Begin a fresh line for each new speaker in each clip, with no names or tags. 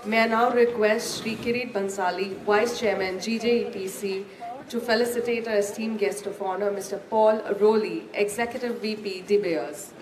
May I now request Shri Kirit Bansali, Vice Chairman, GJEPC, to felicitate our esteemed guest of honor, Mr. Paul Rowley, Executive VP, De Beers.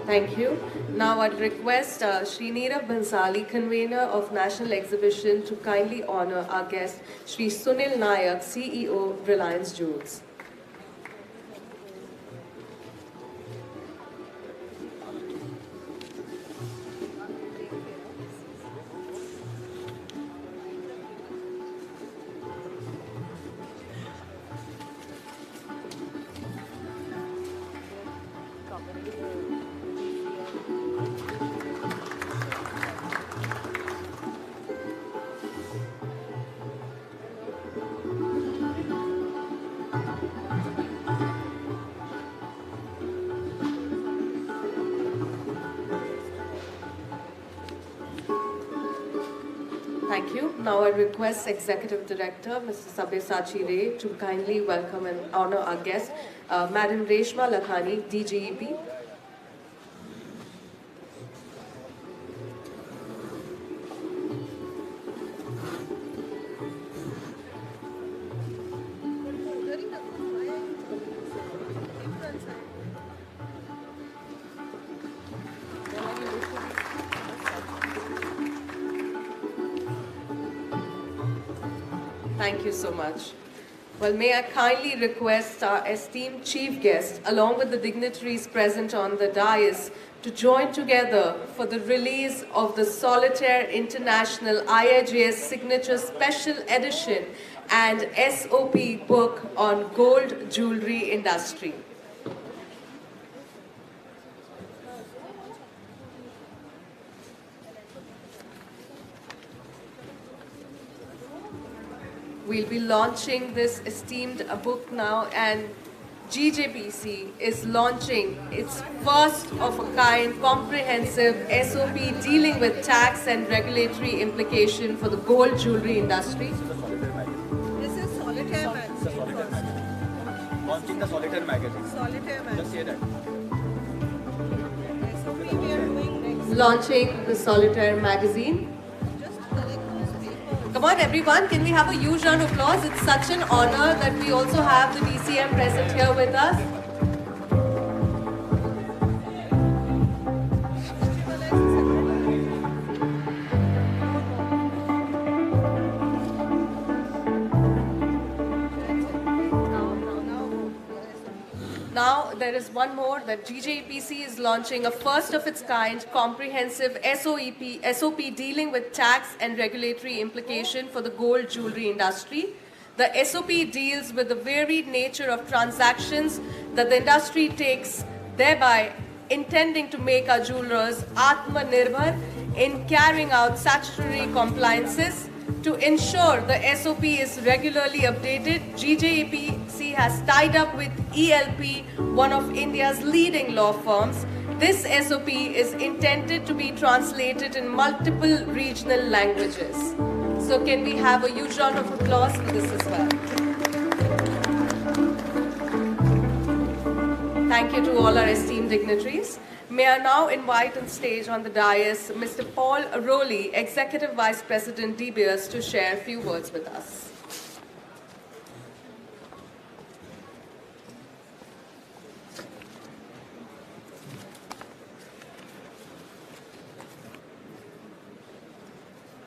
Thank you. Now I'd request Shri Neerav Bhansali, convener of National Exhibition, to kindly honor our guest, Shri Sunil Nayak, CEO, Reliance Jewels. Thank you. Now I request Executive Director, Mr. Sabyasachi Ray, to kindly welcome and honor our guest, Madam Reshma Lakhani, DGEP. Thank you so much. Well, may I kindly request our esteemed chief guest, along with the dignitaries present on the dais, to join together for the release of the Solitaire International IIJS Signature Special Edition and SOP book on gold jewelry industry. We'll be launching this esteemed book now, and GJEPC is launching its first of a kind comprehensive SOP dealing with tax and regulatory implication for the gold jewelry industry.
This is Solitaire magazine.
Launching the Solitaire magazine.
Solitaire magazine.
Just say that.
SOP we are doing next.
Launching the Solitaire magazine.
Just collect those papers.
Come on everyone, can we have a huge round of applause? It's such an honor that we also have the DCM present here with us. Now there is one more, that GJEPC is launching a first of its kind comprehensive SOP dealing with tax and regulatory implication for the gold jewelry industry. The SOP deals with the varied nature of transactions that the industry takes, thereby intending to make our jewelers Atmanirbhar in carrying out statutory compliances. To ensure the SOP is regularly updated, GJEPC has tied up with ELP, one of India's leading law firms. This SOP is intended to be translated in multiple regional languages. So can we have a huge round of applause for this as well? Thank you to all our esteemed dignitaries. May I now invite on stage on the dais Mr. Paul Rowley, Executive Vice President, De Beers, to share a few words with us.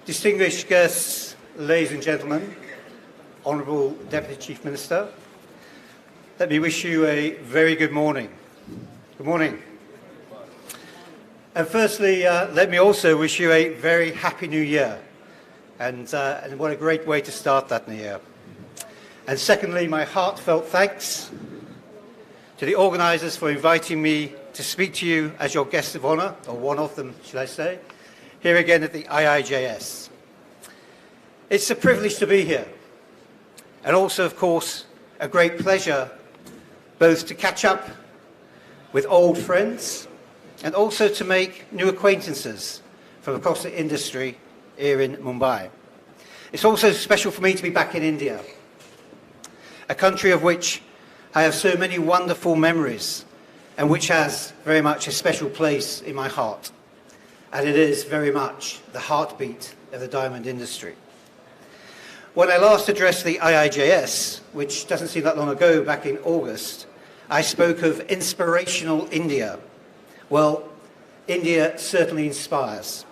Distinguished guests, ladies and gentlemen, Honourable Deputy Chief Minister, let me wish you a very good morning. Good morning. And firstly, let me also wish you a very happy new year. And what a great way to start that new year. And secondly, my heartfelt thanks to the organisers for inviting me to speak to you as your guest of honour, or one of them, should I say, here again at the IIJS. It's a privilege to be here, and also, of course, a great pleasure both to catch up with old friends and also to make new acquaintances from across the industry here in Mumbai. It's also special for me to be back in India, a country of which I have so many wonderful memories and which has very much a special place in my heart. And it is very much the heartbeat of the diamond industry. When I last addressed the IIJS, which doesn't seem that long ago, back in August, I spoke of inspirational India. Well, India certainly inspires.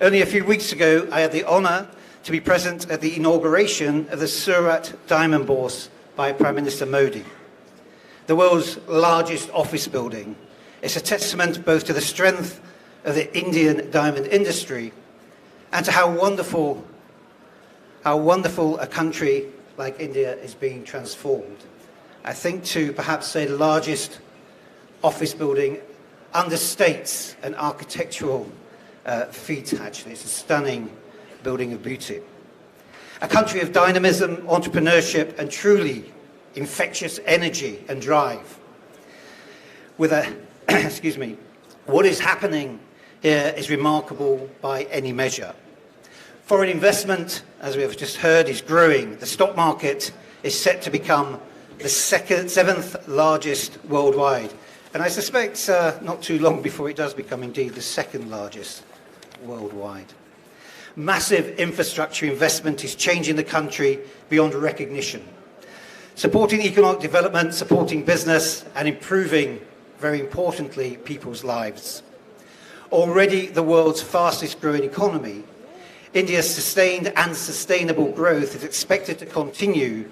Only a few weeks ago, I had the honour to be present at the inauguration of the Surat Diamond Bourse by Prime Minister Modi, the world's largest office building. It's a testament both to the strength of the Indian diamond industry and to how wonderful a country like India is being transformed. I think to perhaps say the largest office building understates an architectural feat, actually. It's a stunning building of beauty. A country of dynamism, entrepreneurship, and truly infectious energy and drive. With a, excuse me, what is happening here is remarkable by any measure. Foreign investment, as we have just heard, is growing. The stock market is set to become the seventh largest worldwide. And I suspect not too long before it does become indeed the second largest worldwide. Massive infrastructure investment is changing the country beyond recognition, supporting economic development, supporting business, and improving, very importantly, people's lives. Already the world's fastest growing economy, India's sustained and sustainable growth is expected to continue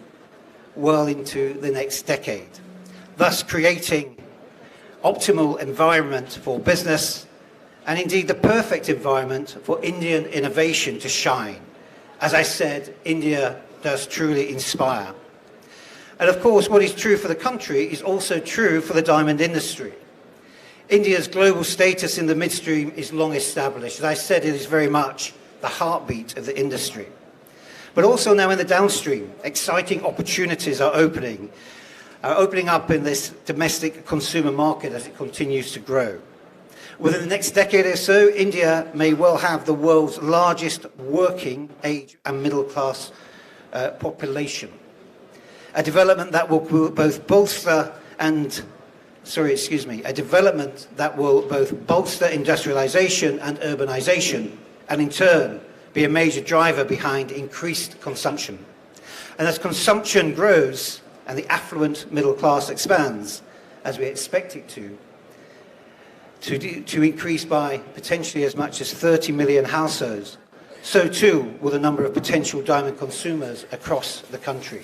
well into the next decade, thus creating optimal environment for business and indeed the perfect environment for Indian innovation to shine. As I said, India does truly inspire. And of course, what is true for the country is also true for the diamond industry. India's global status in the midstream is long established. As I said, it is very much the heartbeat of the industry. But also now in the downstream, exciting opportunities are opening up in this domestic consumer market as it continues to grow. Within the next decade or so, India may well have the world's largest working age and middle class population. A development that will both bolster industrialization and urbanization, and in turn be a major driver behind increased consumption. And as consumption grows and the affluent middle class expands, as we expect it to increase by potentially as much as 30 million households, so too will the number of potential diamond consumers across the country.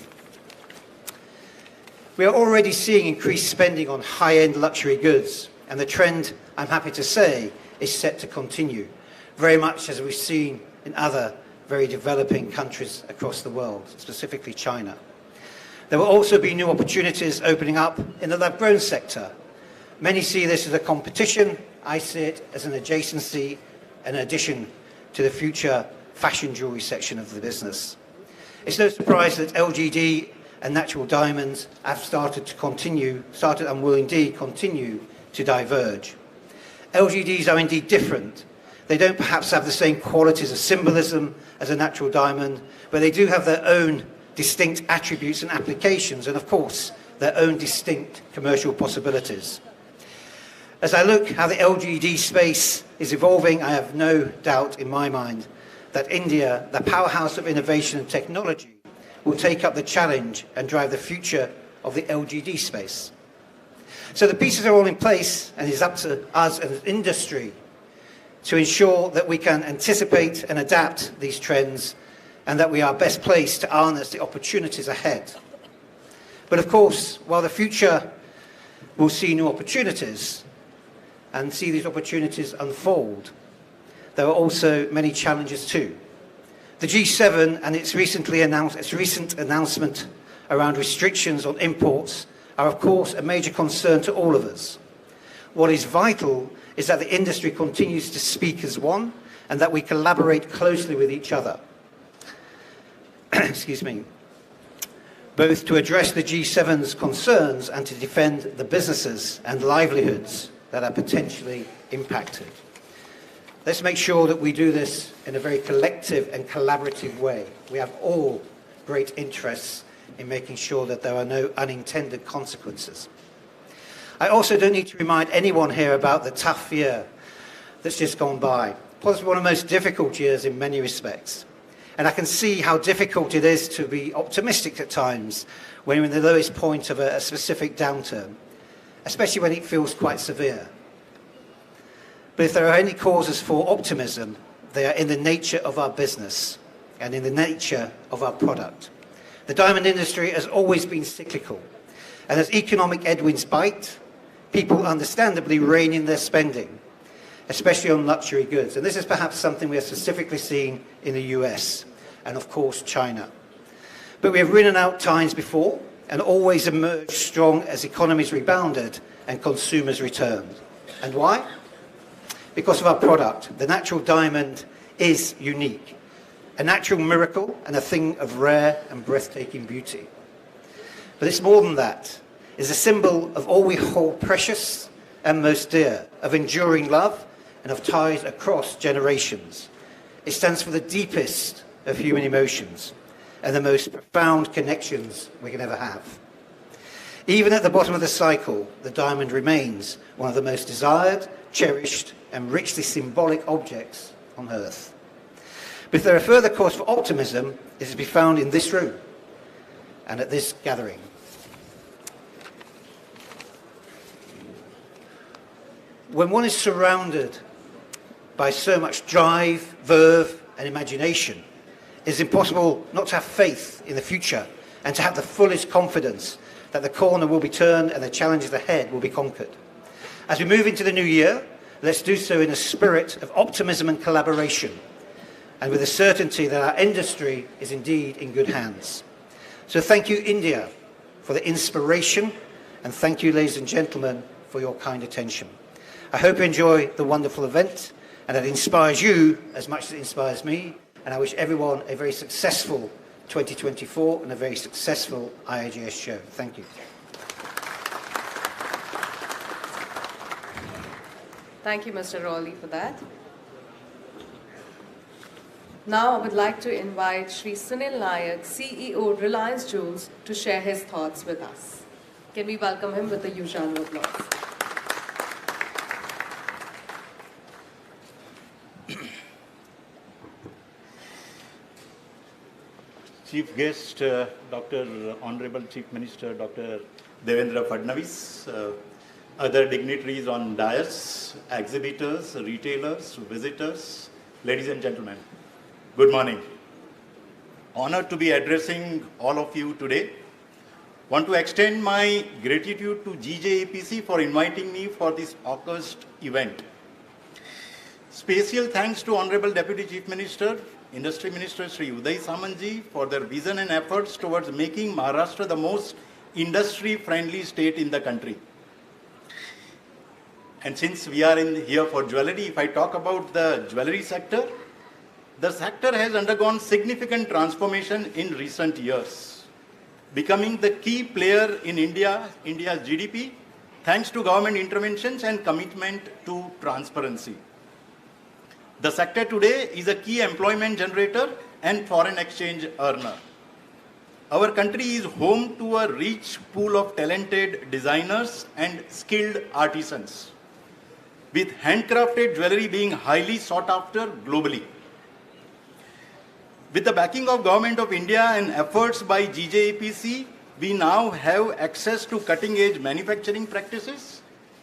We are already seeing increased spending on high-end luxury goods, and the trend, I'm happy to say, is set to continue, very much as we've seen in other very developing countries across the world, specifically China. There will also be new opportunities opening up in the lab-grown sector. Many see this as a competition. I see it as an adjacency, an addition to the future fashion jewelry section of the business. It's no surprise that LGD and natural diamonds have started and will indeed continue to diverge. LGDs are indeed different. They don't perhaps have the same qualities of symbolism as a natural diamond, but they do have their own distinct attributes and applications, and of course, their own distinct commercial possibilities. As I look how the LGD space is evolving, I have no doubt in my mind that India, the powerhouse of innovation and technology, will take up the challenge and drive the future of the LGD space. So the pieces are all in place, and it's up to us as an industry to ensure that we can anticipate and adapt these trends and that we are best placed to harness the opportunities ahead. But of course, while the future will see new opportunities and see these opportunities unfold, there are also many challenges too. The G7 and its recent announcement around restrictions on imports are, of course, a major concern to all of us. What is vital is that the industry continues to speak as one and that we collaborate closely with each other. Excuse me. Both to address the G7's concerns and to defend the businesses and livelihoods that are potentially impacted. Let's make sure that we do this in a very collective and collaborative way. We have all great interests in making sure that there are no unintended consequences. I also don't need to remind anyone here about the tough year that's just gone by. Possibly one of the most difficult years in many respects. And I can see how difficult it is to be optimistic at times when you're in the lowest point of a specific downturn, especially when it feels quite severe. But if there are any causes for optimism, they are in the nature of our business and in the nature of our product. The diamond industry has always been cyclical, and as economic headwinds bite, people understandably rein in their spending, especially on luxury goods. And this is perhaps something we are specifically seeing in the US and, of course, China. But we have ridden out times before and always emerged strong as economies rebounded and consumers returned. And why? Because of our product. The natural diamond is unique, a natural miracle and a thing of rare and breathtaking beauty. But it's more than that. It's a symbol of all we hold precious and most dear, of enduring love and of ties across generations. It stands for the deepest of human emotions and the most profound connections we can ever have. Even at the bottom of the cycle, the diamond remains one of the most desired, cherished, and richly symbolic objects on Earth. But if there are further cause for optimism, it is to be found in this room and at this gathering. When one is surrounded by so much drive, verve, and imagination, it is impossible not to have faith in the future and to have the fullest confidence that the corner will be turned and the challenges ahead will be conquered. As we move into the new year, let's do so in a spirit of optimism and collaboration, and with the certainty that our industry is indeed in good hands. So thank you, India, for the inspiration, and thank you, ladies and gentlemen, for your kind attention. I hope you enjoy the wonderful event, and that it inspires you as much as it inspires me, and I wish everyone a very successful 2024 and a very successful IIJS show. Thank you.
Thank you, Mr. Rowley, for that. Now I would like to invite Shri Sunil Nayak, CEO Reliance Jewels, to share his thoughts with us. Can we welcome him with the usual applause?
Chief guest, Honorable Chief Minister Dr. Devendra Fadnavis, other dignitaries on dais, exhibitors, retailers, visitors, ladies and gentlemen, good morning. Honored to be addressing all of you today. Want to extend my gratitude to GJEPC for inviting me for this August event. Special thanks to Honorable Deputy Chief Minister, Industry Minister Sri Uday Samanji for their vision and efforts towards making Maharashtra the most industry-friendly state in the country. And since we are here for jewelry, if I talk about the jewelry sector, the sector has undergone significant transformation in recent years, becoming the key player in India's GDP, thanks to government interventions and commitment to transparency. The sector today is a key employment generator and foreign exchange earner. Our country is home to a rich pool of talented designers and skilled artisans, with handcrafted jewelry being highly sought after globally. With the backing of Government of India and efforts by GJEPC, we now have access to cutting-edge manufacturing practices.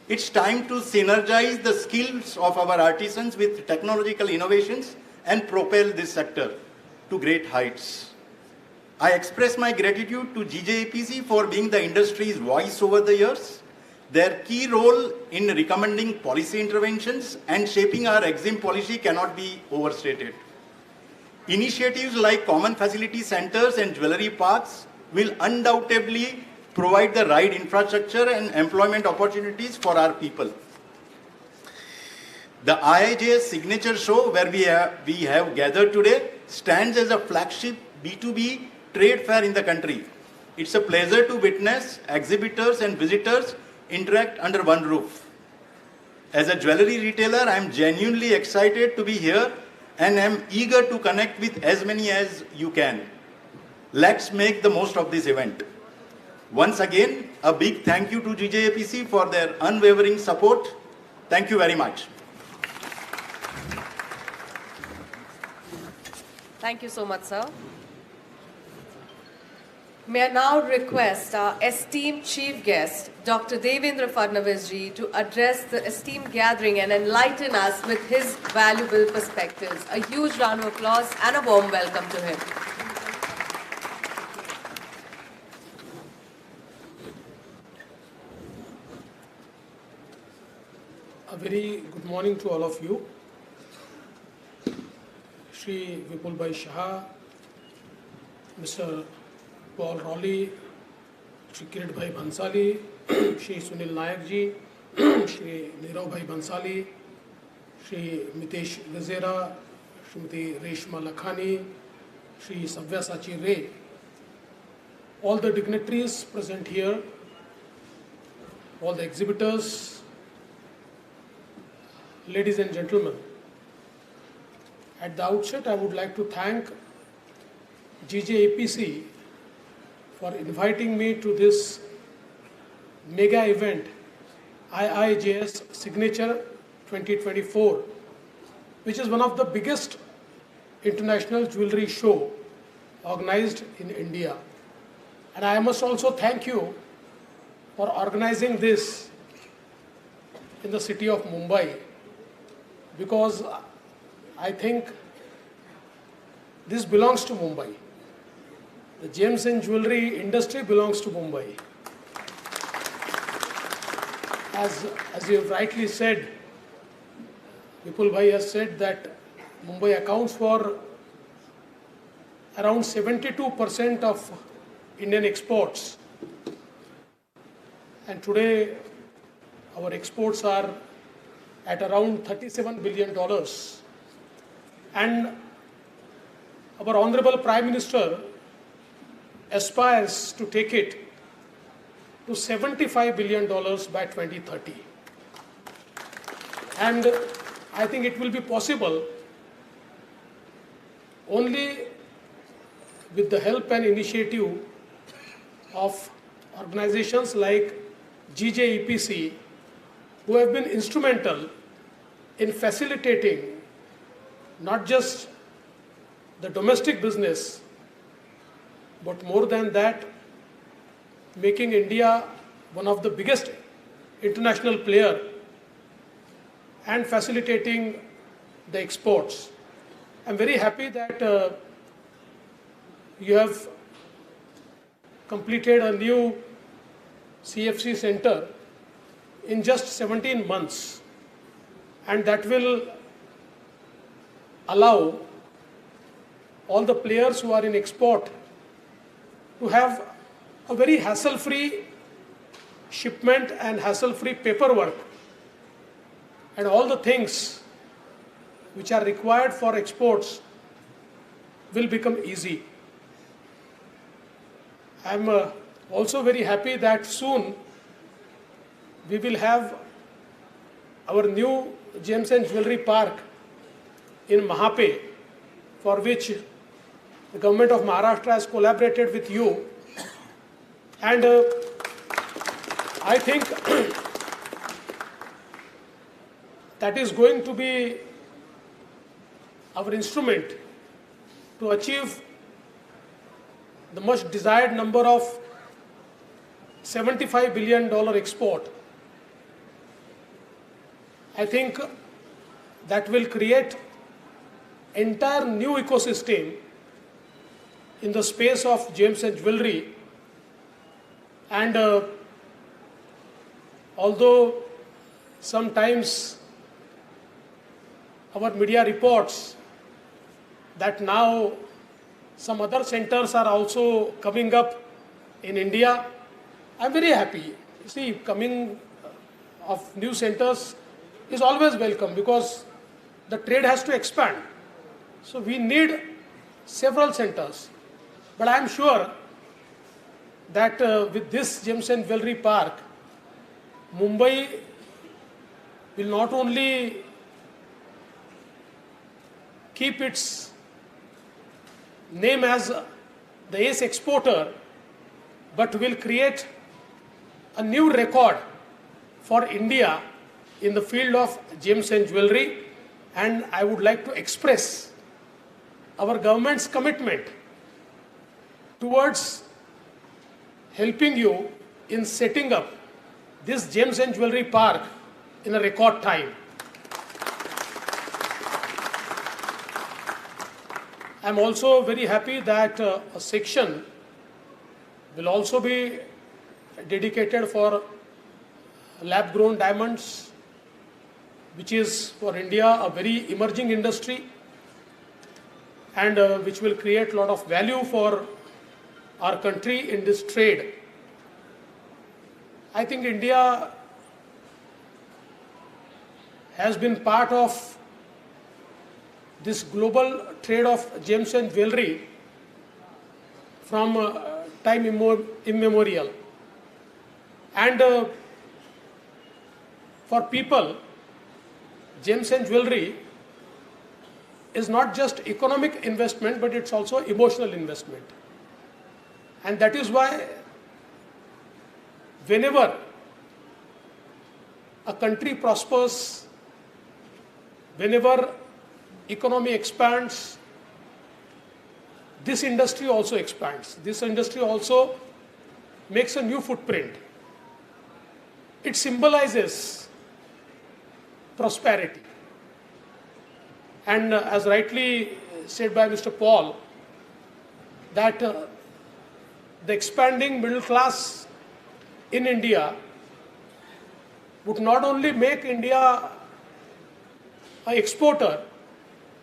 It's time to synergize the skills of our artisans with technological innovations and propel this sector to great heights. I express my gratitude to GJEPC for being the industry's voice over the years. Their key role in recommending policy interventions and shaping our EXIM policy cannot be overstated. Initiatives like common facility centers and jewelry parks will undoubtedly provide the right infrastructure and employment opportunities for our people. The IIJS signature show where we have gathered today stands as a flagship B2B trade fair in the country. It's a pleasure to witness exhibitors and visitors interact under one roof. As a jewelry retailer, I am genuinely excited to be here and am eager to connect with as many as you can. Let's make the most of this event. Once again, a big thank you to GJEPC for their unwavering support. Thank you very much.
Thank you so much, sir. May I now request our esteemed chief guest, Dr. Devendra Fadnavis ji, to address the esteemed gathering and enlighten us with his valuable perspectives. A huge round of applause and a warm welcome to him.
A very good morning to all of you. Shri Vipul Bhai Shah, Mr. Paul Rowley, Shri Kirit Bhai Bhansali, Shri Sunil Nayak ji, Shri Nirav Bhai Bhansali, Shri Mitesh Gazera, Shrimati Reshma Lakhani, Shri Sabyasachi Ray, all the dignitaries present here, all the exhibitors, ladies and gentlemen. At the outset, I would like to thank GJEPC for inviting me to this mega event, IIJS Signature 2024, which is one of the biggest international jewelry show organized in India. And I must also thank you for organizing this in the city of Mumbai, because I think this belongs to Mumbai. The gems and jewelry industry belongs to Mumbai. As you have rightly said, Vipul Bhai has said that Mumbai accounts for around 72% of Indian exports. And today, our exports are at around $37 billion. And our Honorable Prime Minister aspires to take it to $75 billion by 2030. And I think it will be possible only with the help and initiative of organizations like GJEPC, who have been instrumental in facilitating not just the domestic business, but more than that, making India one of the biggest international player and facilitating the exports. I'm very happy that you have completed a new CFC center in just 17 months, and that will allow all the players who are in export to have a very hassle-free shipment and hassle-free paperwork, and all the things which are required for exports will become easy. I'm also very happy that soon we will have our new gems and jewelry park in Mahape, for which the government of Maharashtra has collaborated with you. And I think that is going to be our instrument to achieve the much desired number of $75 billion export. I think that will create entire new ecosystem in the space of gems and jewelry. And although sometimes our media reports that now some other centers are also coming up in India. I'm very happy. You see, coming of new centers is always welcome because the trade has to expand. So we need several centers. But I am sure that with this Gems and Jewelry Park, Mumbai will not only keep its name as the ace exporter, but will create a new record for India in the field of gems and jewelry. And I would like to express our government's commitment towards helping you in setting up this Gems and Jewelry Park in a record time. I'm also very happy that a section will also be dedicated for lab-grown diamonds, which is for India a very emerging industry and which will create a lot of value for our country in this trade. I think India has been part of this global trade of gems and jewelry from time immemorial. And for people, gems and jewelry is not just economic investment, but it's also emotional investment. And that is why whenever a country prospers, whenever economy expands, this industry also expands. This industry also makes a new footprint. It symbolizes prosperity. And as rightly said by Mr. Paul, that the expanding middle class in India would not only make India an exporter,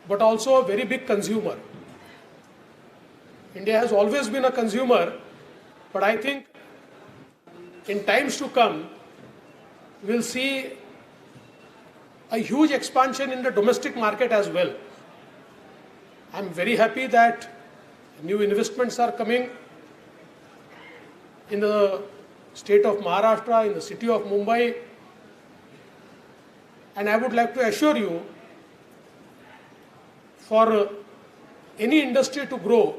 but also a very big consumer. India has always been a consumer, but I think in times to come, we'll see a huge expansion in the domestic market as well. I'm very happy that new investments are coming in the state of Maharashtra, in the city of Mumbai. And I would like to assure you, for any industry to grow,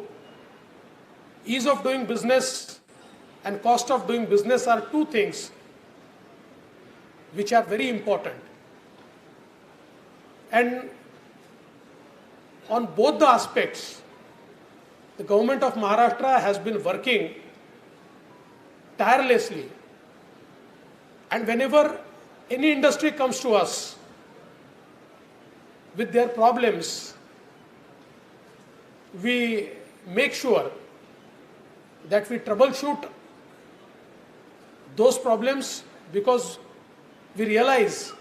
ease of doing business and cost of doing business are two things which are very important. And on both the aspects, the government of Maharashtra has been working tirelessly. And whenever any industry comes to us with their problems, we make sure that we troubleshoot those problems, because we realize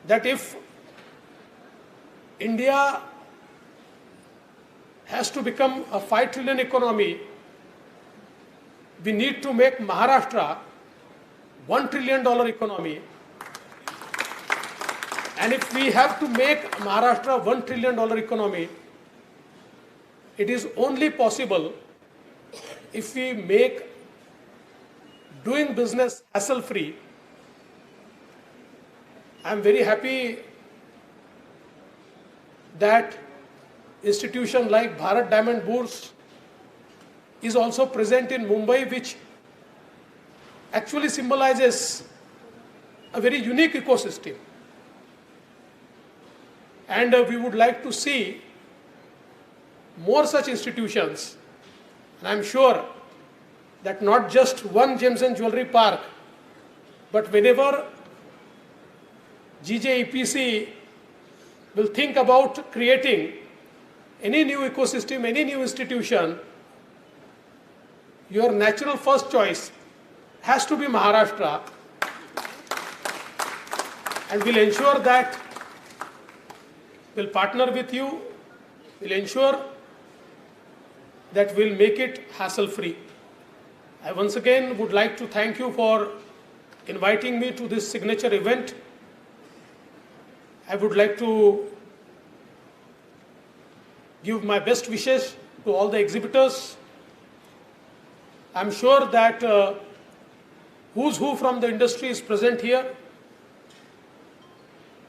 that if India has to become a 5 trillion economy, we need to make Maharashtra $1 trillion economy. And if we have to make Maharashtra $1 trillion economy, it is only possible if we make doing business hassle-free. I am very happy that institution like Bharat Diamond Bourse is also present in Mumbai, which actually symbolizes a very unique ecosystem. And we would like to see more such institutions. And I'm sure that not just one Gems and Jewelry Park, but whenever GJEPC will think about creating any new ecosystem, any new institution, your natural first choice has to be Maharashtra. And we'll ensure that we'll partner with you will ensure that we'll make it hassle-free. I once again would like to thank you for inviting me to this signature event. I would like to give my best wishes to all the exhibitors. I'm sure that who's who from the industry is present here.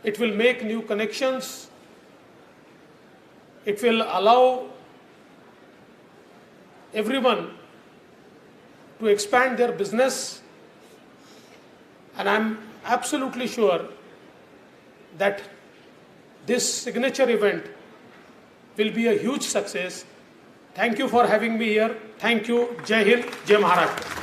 It will make new connections. It will allow everyone to expand their business, and I'm absolutely sure that this signature event will be a huge success. Thank you for having me here. Thank you. Jai Hind, Jai Maharashtra.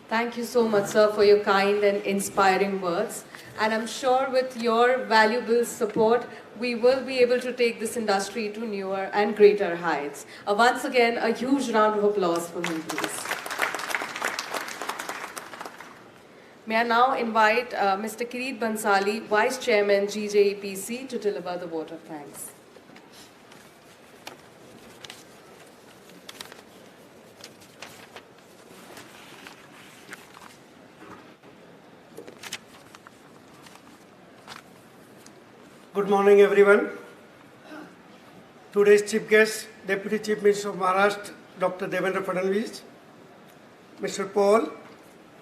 Thank you so much, sir, for your kind and inspiring words. And I'm sure with your valuable support, we will be able to take this industry to newer and greater heights. Once again, a huge round of applause for him, please. May I now invite Mr. Kirit Bansali, Vice Chairman, GJEPC, to deliver the vote of thanks.
Good morning, everyone. Today's chief guest, Deputy Chief Minister of Maharashtra, Dr. Devendra Fadnavis, Mr. Paul,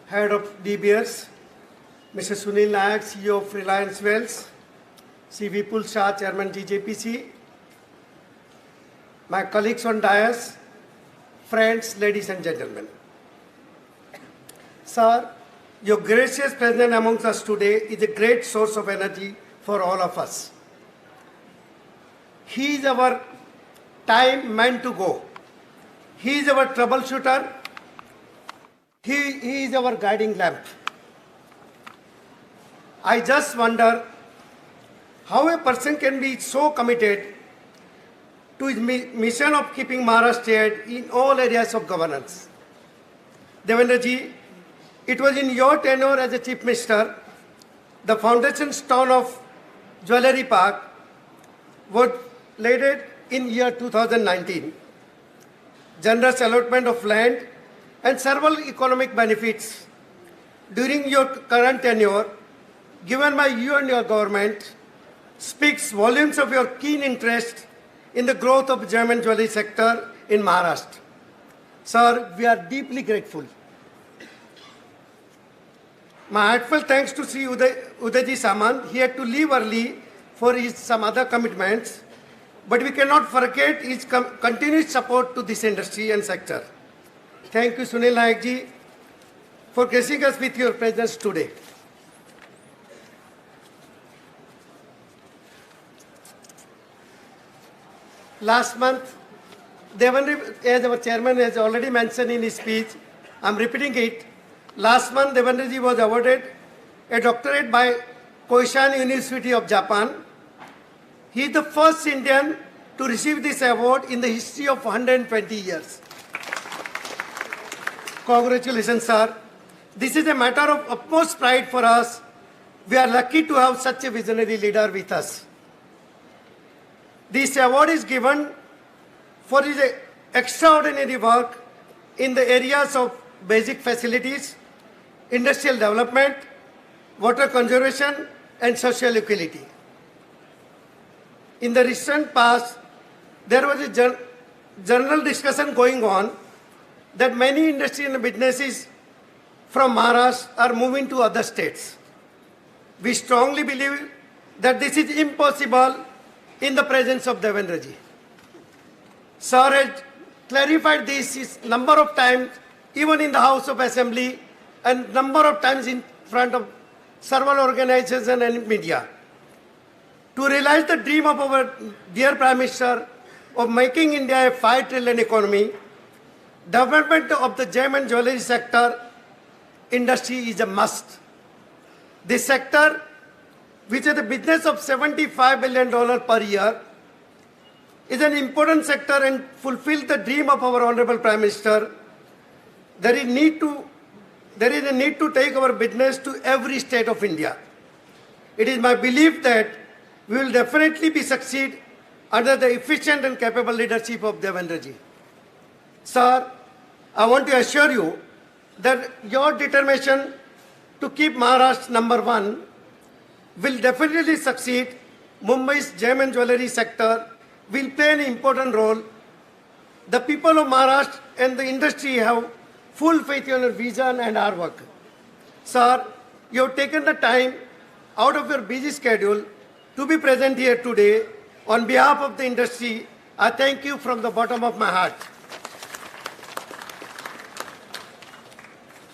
Head of DBS, Mr. Sunil Nayak, CEO of Reliance Wells, C. Vipul Shah, Chairman GJEPC, my colleagues on dais, friends, ladies and gentlemen. Sir, your gracious presence amongst us today is a great source of energy for all of us. He is our time meant to go. He is our troubleshooter. He is our guiding lamp. I just wonder how a person can be so committed to his mission of keeping Maharashtra ahead in all areas of governance. Devendra ji, it was in your tenure as a Chief Minister, the foundation stone of Jewellery Park was laid in year 2019. Generous allotment of land and several economic benefits during your current tenure given by you and your government speaks volumes of your keen interest in the growth of gem and jewellery sector in Maharashtra. Sir, we are deeply grateful. My heartfelt thanks to Sri Udayji Samant. He had to leave early for some other commitments, but we cannot forget his continued support to this industry and sector. Thank you, Sunil Nayak ji, for gracing us with your presence today. Last month, Devendra, as our chairman has already mentioned in his speech, I am repeating it. Last month, Devendra ji was awarded a doctorate by Koishan University of Japan. He is the first Indian to receive this award in the history of 120 years. Congratulations, sir. This is a matter of utmost pride for us. We are lucky to have such a visionary leader with us. This award is given for his extraordinary work in the areas of basic facilities, industrial development, water conservation, and social equality. In the recent past, there was a general discussion going on that many industry and businesses from Maharashtra are moving to other states. We strongly believe that this is impossible in the presence of Devendra ji. Sir has clarified this number of times, even in the House of Assembly, and number of times in front of several organizations and media. To realize the dream of our dear Prime Minister of making India a 5 trillion economy, development of the gem and jewellery sector industry is a must. This sector, which is a business of $75 billion per year, is an important sector and fulfills the dream of our Honorable Prime Minister. There is need to there is a need to take our business to every state of India. It is my belief that we will definitely be succeed under the efficient and capable leadership of Devendra ji. Sir, I want to assure you that your determination to keep Maharashtra number one will definitely succeed. Mumbai's gem and jewellery sector will play an important role. The people of Maharashtra and the industry have full faith in your vision and hard work. Sir, you have taken the time out of your busy schedule to be present here today. On behalf of the industry, I thank you from the bottom of my heart.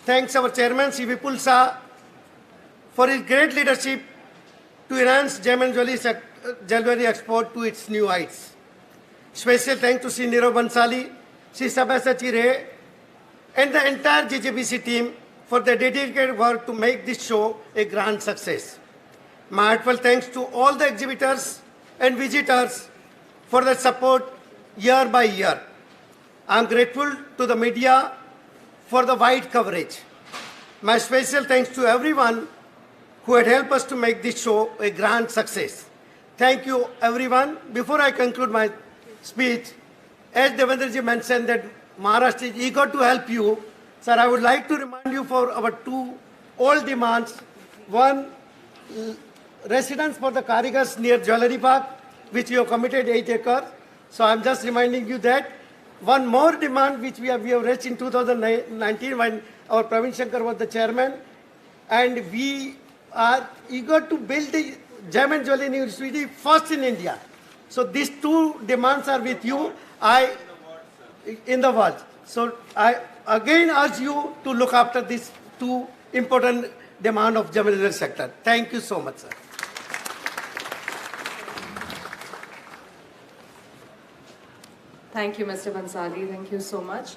Thanks our chairman, C. Vipul Shah, for his great leadership to enhance gem and jewellery export to its new heights. Special thanks to Sri Nirav Bansali, Sri Sabyasachi Ray, and the entire GJEPC team for their dedicated work to make this show a grand success. My heartfelt thanks to all the exhibitors and visitors for their support year by year. I am grateful to the media for the wide coverage. My special thanks to everyone who had helped us to make this show a grand success. Thank you, everyone. Before I conclude my speech, as Devendra ji mentioned that Maharashtra is eager to help you, sir, I would like to remind you for our two old demands. One, residence for the Karigars near Jewellery Park, which you have committed 8 acres. So I'm just reminding you that. One more demand which we have reached in 2019 when our Praveen Shankar was the chairman, and we are eager to build the Gem and Jewellery University first in India. So these two demands are with you in the world. So I again urge you to look after these two important demands of Gem and Jewellery sector. Thank you so much, sir.
Thank you, Mr. Bansali. Thank you so much.